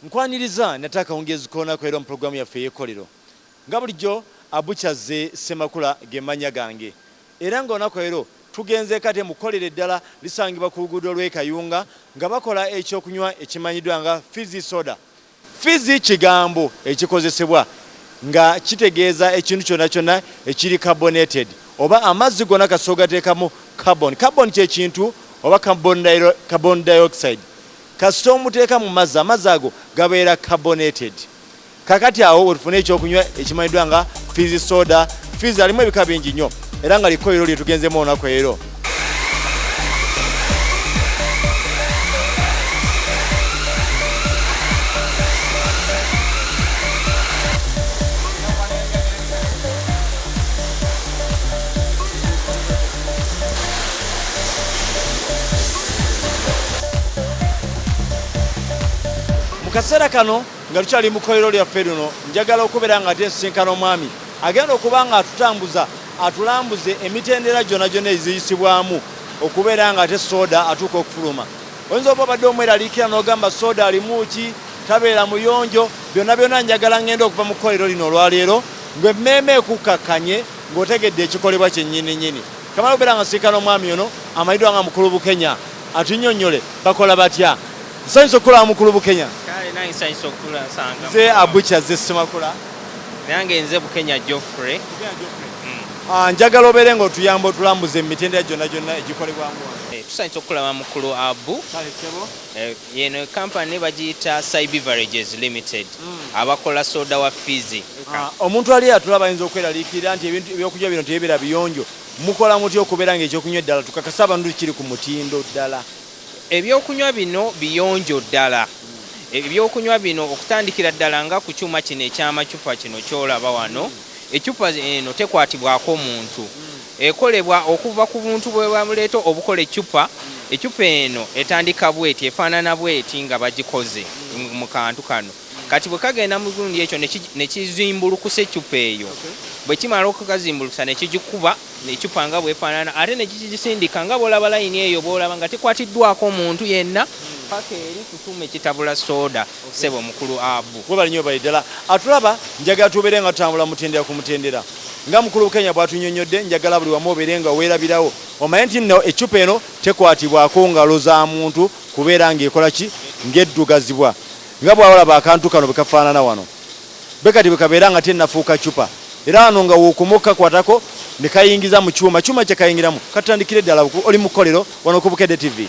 Nkwaniriza nataka ongezi kuona kwa programu ya Feyekolero. Nga bulijjo abuchaze Semakula gemanya gange. Era ng'onako ero tugenze kate mukolere ddala lisangibwa ku luguudo lw'e Kayunga nga bakola ekyokunywa ekimanyiddwa nga Fizzy soda. Fizzy kigambo ekikozesebwa nga kitegeeza ekintu kyonna kyonna ekiri carbonated oba amazzi gonna kasoogateekamu carbon. Carbon kye kintu oba carbon dioxide. Kasita omuteeka mu mazzi amazzi ago gabeera carbonated. Kakati awo otufune ekyokunywa ekimanyiddwa nga Fizzy soda. Fizzy alimu ebika bingi nnyo era nga liko ero lye tugenzemu olunaku ero. Kaseera kano nga tukyali mu kkolero lyaffe luno njagala okubeera nga tensinkana omwami agenda okuba nga atulambuze emitendera gyonna gyonna eziyisibwamu okubeera nga ate soda atuuka okufuluma. Oyinza oba obadde omweraliikira n'ogamba soda alimu ki tabeera muyonjo byonna njagala ngenda okuva mu kkolero lino olwaleero ng'emmeeme ekukkakanye ng'otegedde ekikolebwa kyennyini. Kamala okubeera nga nsinkana omwami ono amanyiddwa nga Mukulu Bukenya atunnyonnyole bakola batya. Nsanyusa okukola Mukulu Bukenya. Nze abuchaze Semakula. Nange nze Bukenya Geoffrey. Njagala obeere ng'otuyamba otulambuze emitendera gyonna egikolebwamu. Tusanyusa okulaba Mukulu Abu. Yeno kampani bagiyita Sai Beverages Limited. Abakola soda wa Fizzy. Omuntu ali atulaba ayinza okweraliikirira nti ebintu ebyokunywa bino tebibeera biyonjo. Mukola mutya okubeera ng'ekyokunywa ddala tukakasa abantu kiri ku mutindo ddala. Ebyokunywa bino biyonjo ddala. Ebyokunywa bino okutandikira ddala nga ku kyuma kino eky'amacupa kino kyolaba wano. Ecupa eno tekwatibwako muntu. Ekolebwa okuva ku buntu bwe bamuleeta obukola ecupa. Ecupa eno etandika bweti efaanana bweti nga bagikoze mu kantu kano. Kati bwe kagenda mu gundi ekyo ne kizimbulukusa ecupa eyo. Bwe kimala okukazimbulukusa ne kigikuba n'ecupa nga bwefaanana ate ne kigisindika nga bw'olaba layini eyo bw'olaba nga tekwatiddwako muntu yenna. Paka eri kutume kitabula soda sebo Mukulu Abu. Bwe nnyo baidala. Atulaba njagala tubeere nga tutambula mutendera ku mutendera. Nga Mukulu Bukenya bw'atunnyonnyodde njagala buli wamu obeere nga weerabirawo. Omanyi nti nno ecupa eno tekwatibwako ngalo za muntu kubeera ng'ekola ki ng'eddugazibwa. Nga bw'olaba akantu kano bwe kafaanana wano. Bekati bwe kabeera nga tennafuuka cupa. Era wano nga w'okomoka kwatako ne kayingiza mu kyuma kye kayingiramu. Katandikire ddala oli mu kkolero wano ku Bukedde TV.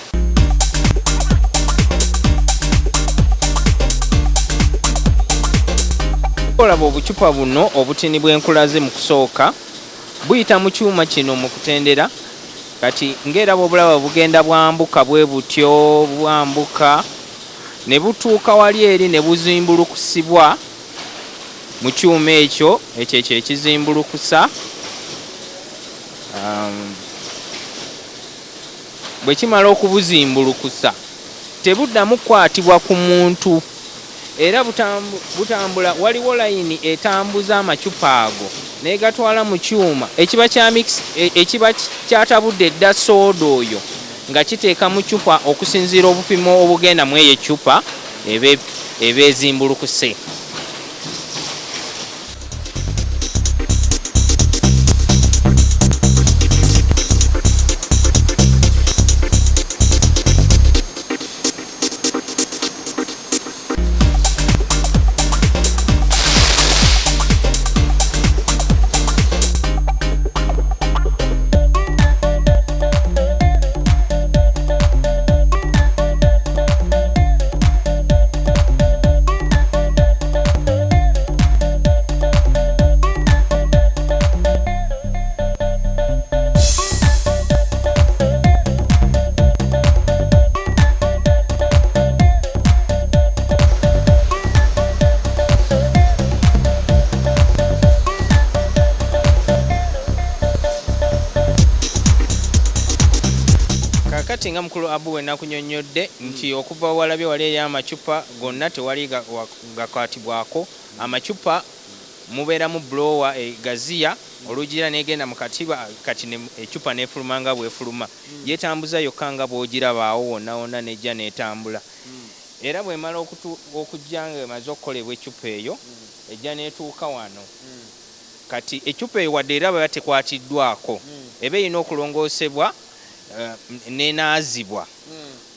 Olaba obucupa buno obutini bw'enkulaze mu kusooka buyita mu kyuma kino mu kutendera kati ng'eraba obulaba bugenda bwambuka bwe butyo bwambuka ne butuuka wali eri ne buzimbulukusibwa mu kyuma ekyo ekizimbulukusa bwe kimala okubuzimbulukusa tebuddamu kukwatibwa ku muntu. Era butambula waliwo layini etambuza amacupa ago negatwala mu kyuma ekiba kyatabudde dda soda oyo nga kiteeka mu cupa okusinziira obupimo obugenda mu eyo ecupa eba ezimbulukuse. kakati nga mukulu Abu we nakunyonnyodde nti okuva walabye wali ey'amacupa gonna tewali gakwatibwako amacupa mubeeramu blower egaziya olugira negenda mu katiba kati ecupa nefuluma nga bwefuluma yetambuza yokka nga bwogirabaawo wonna wonna nejja netambula era bwemala okujja nga emaze okukolebwa ecupa eyo ejja netuuka wano kati ecupa eyo wadde era bweba tekwatiddwako eba erina okulongoosebwa nenaazibwa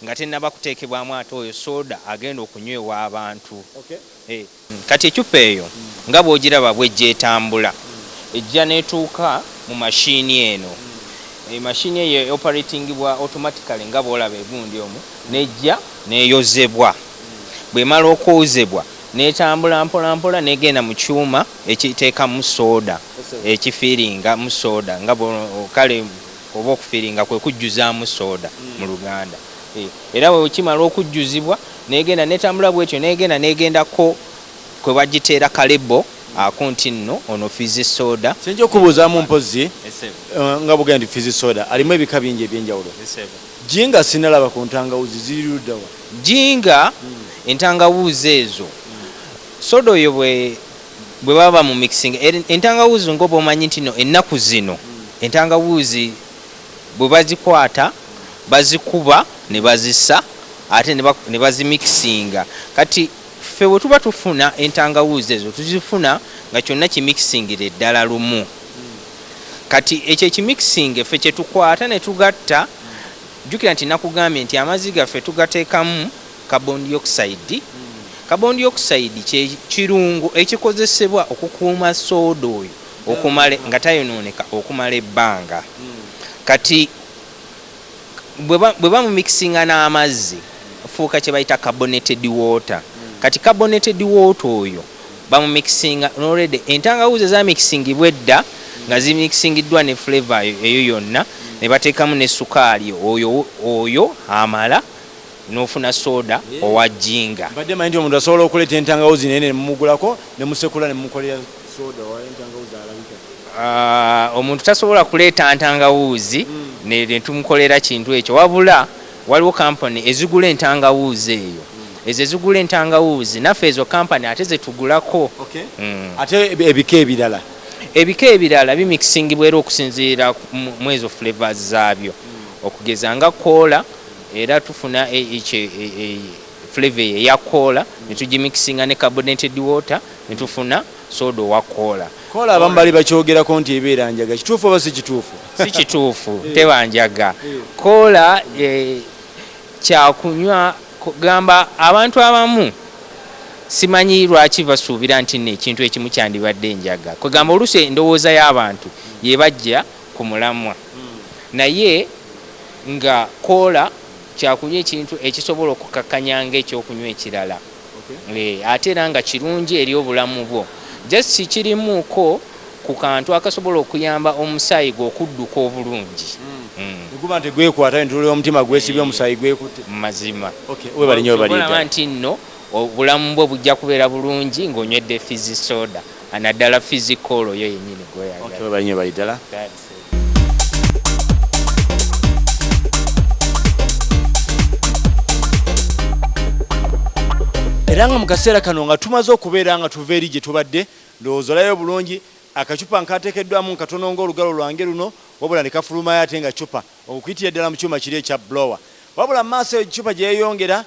nga tenaba kuteekebwamu ate oyo soda agenda okunywewa abantu kati ecupa eyo nga bwogiraba bwejja etambula ejja netuuka mu mashini eno emashini eyo operatingibwa automatically nga bwolaba egundi omwo nejja neyozebwa bwemala okwozebwa netambula mpolampola negenda mu kyuma ekiteekamu soda ekifiiringa mu soda nga kale oba okufiiringa kwe kujjuzaamu soda mu Luganda era bwe kimala okujjuzibwa negenda netambula bwetyo negendako kwe bagiteera kalebo akonti nno ono Fizzy soda senje okubuzaamu mpozi nga bugenda ndi Fizzy soda alimu ebika bingi ebyenjawulo jinga sinalaba ku ntangawuzi ziri luddawa jinga entangawuzi ezo soda oyo bwe baba mu mixing entangawuzi ngoba omanyi nti no ennaku zino entangawuzi bwe bazikwata bazikuba ne bazissa ate ne bazimixinga kati ffe bwe tuba tufuna entangawuzi ezo tuzifuna nga kyonna kimixingire ddala lumu kati ekyo ekimixing ffe kye tukwata ne tugatta jjukira nti nakugambye nti amazzi gaffe tugateekamu carbon dioxide carbon dioxide kye kirungo ekikozesebwa okukuuma soda oyo okumala nga tayonooneka okumala ebbanga kati bwe bamumixinga n'amazzi fuuka kye bayita carbonated water kati carbonated water oyo bamumixinga already entangawuzi zamixingibwa edda nga zimixingiddwa ne flavor eyo yonna ne bateekamu ne sukaali oyo amala nofuna soda owa jinga mbadde manyi nti omuntu asobola okuleeta entangawuzi naye ne mumugulako ne musekula ne mumukolera soda wa entangawuzi alabika omuntu tasobola kuleeta ntangawuzi ne tumukolera kintu ekyo wabula waliwo kampani ezigula entangawuzi eyo ezo ezigula entangawuzi naffe ezo kampani ate zetugulako ate ebika ebirala bimixingibwa era okusinziira mu ezo flavors zaabyo okugeza nga koola era tufuna flavor eya koola ne tugimixinga ne carbonated water ne tufuna soda owa koola abamu bali bakyogerako nti ebeera njaga kituufu oba si kituufu si kituufu tebanjaga koola kyakunywa kugamba abantu abamu simanyi lwaki basuubira nti ekintu ekimu kyandibadde enjaga kwegamba oluusi endowooza y'abantu yebajja ku mulamwa naye nga koola kyakunywa ekintu ekisobola okukakkanyanga ekyokunywa ekirala ate era nga kirungi eri obulamu bwo just kirimuuko ku kantu akasobola okuyamba omusaayi gwe okudduka obulungi guba nti gwekwata ntulira omutima gwesibye omusaayi gwekutte mazima webali nnyo olaba nti nno obulamu bwe bujja kubeera bulungi ng'onywedde Fizzy soda anaddala Fizzy koolo yo yennyini gweyagala webali nnyo bali ddala era nga mu kaseera kano nga tumaze okubeera nga tuva eri gye tubadde ndowooza olayo bulungi akacupa nkateekeddwamu nkatono ng'olugalo lwange luno wabula ne kafulumayo ate nga cupa okuyitira ddala mu kyuma kiri ekya blower wabula mu maaso ecupa gye yeeyongera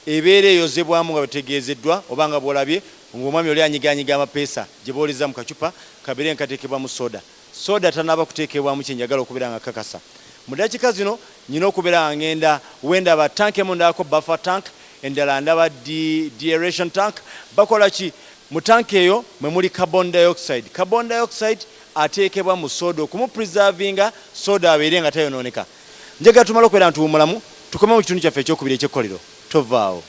ebeera eyozebwamu nga bategeezeddwa oba nga bw'olabye ng'omwami oli anyiganyiga amapeesa gye booleza mu kacupa kabeere nkateekebwamu soda tanaaba kuteekebwamu kyenjagala okubeera nga kakasa mu dakiika zino nyina okubeera nga ngenda wendaba tank emu ndabako buffer tank endala ndaba deaeration tank bakola ki mu tank eyo mwe muli carbon dioxide ateekebwa mu soda okumupreservinga soda abeere nga tayonooneka njagala tumala okubeera ntuwumulamu tukome mu kitundu kyaffe ekyokubiri ekyekkolero tovaawo